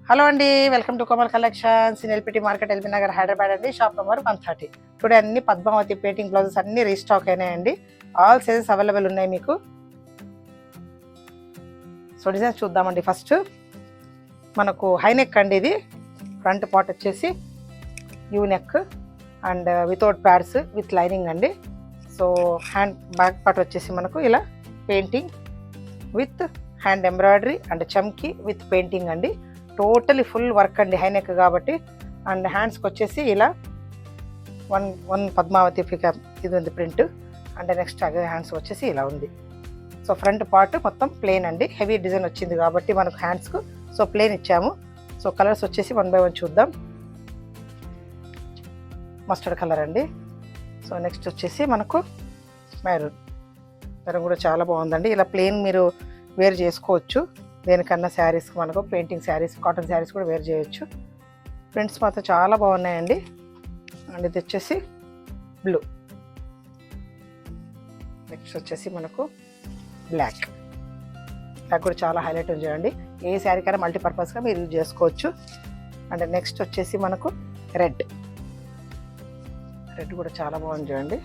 Hello అండి, welcome to Komal collections in LPT market, LB Nagar, Hyderabad అండి. Shop number 130. Today అన్ని Padmavathi painting blouses అన్ని రీస్టాక్ అయినాయండి. ఆల్ సైజెస్ అవైలబుల్ ఉన్నాయి మీకు. సో డిజైన్స్ చూద్దామండి. ఫస్ట్ మనకు హై నెక్ అండి. ఇది ఫ్రంట్ పార్ట్ వచ్చేసి U neck and without pads with lining అండి. సో హ్యాండ్ బ్యాక్ పార్ట్ వచ్చేసి మనకు ఇలా painting with hand embroidery and chamki with painting అండి. టోటలీ ఫుల్ వర్క్ అండి, హై నెక్ కాబట్టి. అండ్ హ్యాండ్స్కి వచ్చేసి ఇలా వన్ పద్మావతి ఫిగర్ ఇది ఉంది ప్రింట్. అండ్ నెక్స్ట్ అదే హ్యాండ్స్ వచ్చేసి ఇలా ఉంది. సో ఫ్రంట్ పార్ట్ మొత్తం ప్లెయిన్ అండి, హెవీ డిజైన్ వచ్చింది కాబట్టి మనకు హ్యాండ్స్కు సో ప్లెయిన్ ఇచ్చాము. సో కలర్స్ వచ్చేసి 1 by 1 చూద్దాం. మస్టర్డ్ కలర్ అండి. సో నెక్స్ట్ వచ్చేసి మనకు మెరూన్ కూడా చాలా బాగుందండి. ఇలా ప్లెయిన్ మీరు వేర్ చేసుకోవచ్చు. దేనికన్నా శారీస్కి మనకు పెయింటింగ్ శారీస్, కాటన్ శారీస్ కూడా వేర్ చేయొచ్చు. ప్రింట్స్ మాత్రం చాలా బాగున్నాయండి. అండ్ ఇది వచ్చేసి బ్లూ. నెక్స్ట్ వచ్చేసి మనకు బ్లాక్ కూడా చాలా హైలైట్ ఉంది చూడండి. ఏ శారీకైనా మల్టీపర్పస్గా మీరు యూజ్ చేసుకోవచ్చు. అండ్ నెక్స్ట్ వచ్చేసి మనకు రెడ్ కూడా చాలా బాగుంది చూడండి.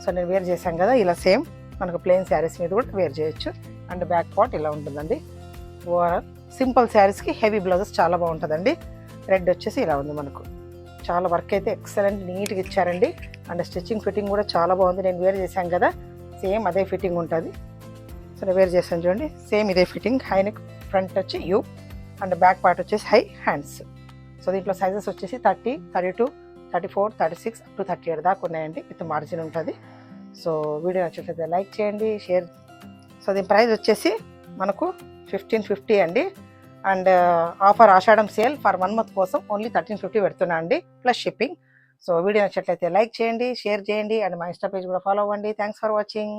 సో నేను వేర్ చేశాను కదా, ఇలా సేమ్ మనకు ప్లెయిన్ శారీస్ మీద కూడా వేర్ చేయొచ్చు. అండ్ బ్యాక్ పార్ట్ ఇలా ఉంటుందండి. ఓవరాల్ సింపుల్ శారీస్కి హెవీ బ్లౌజెస్ చాలా బాగుంటుందండి. రెడ్ వచ్చేసి ఇలా ఉంది మనకు. చాలా వర్క్ అయితే ఎక్సలెంట్ నీట్గా ఇచ్చారండి. అండ్ స్టిచ్చింగ్ ఫిట్టింగ్ కూడా చాలా బాగుంది. నేను వేర్ చేశాను కదా, సేమ్ అదే ఫిట్టింగ్ ఉంటుంది. సో నేను వేర్ చేశాను చూడండి, సేమ్ ఇదే ఫిట్టింగ్. హై నెక్, ఫ్రంట్ వచ్చి యూ అండ్ బ్యాక్ పార్ట్ వచ్చేసి హై హ్యాండ్స్. సో దీంట్లో సైజెస్ వచ్చేసి 30, 32, 34, 36 up to 38 దాకా ఉన్నాయండి. విత్ మార్జిన్ ఉంటుంది. సో వీడియో నచ్చినట్లయితే లైక్ చేయండి, షేర్. సో దీని ప్రైస్ వచ్చేసి మనకు 1550 అండి. And offer Ashadham sale for 1 month కోసం ఓన్లీ 1350 పెడుతున్నా అండి, ప్లస్ షిప్పింగ్. సో వీడియో నచ్చినట్లయితే లైక్ చేయండి, షేర్ చేయండి. అండ్ మా ఇన్స్టా పేజ్ కూడా ఫాలో అవ్వండి. Thanks for watching.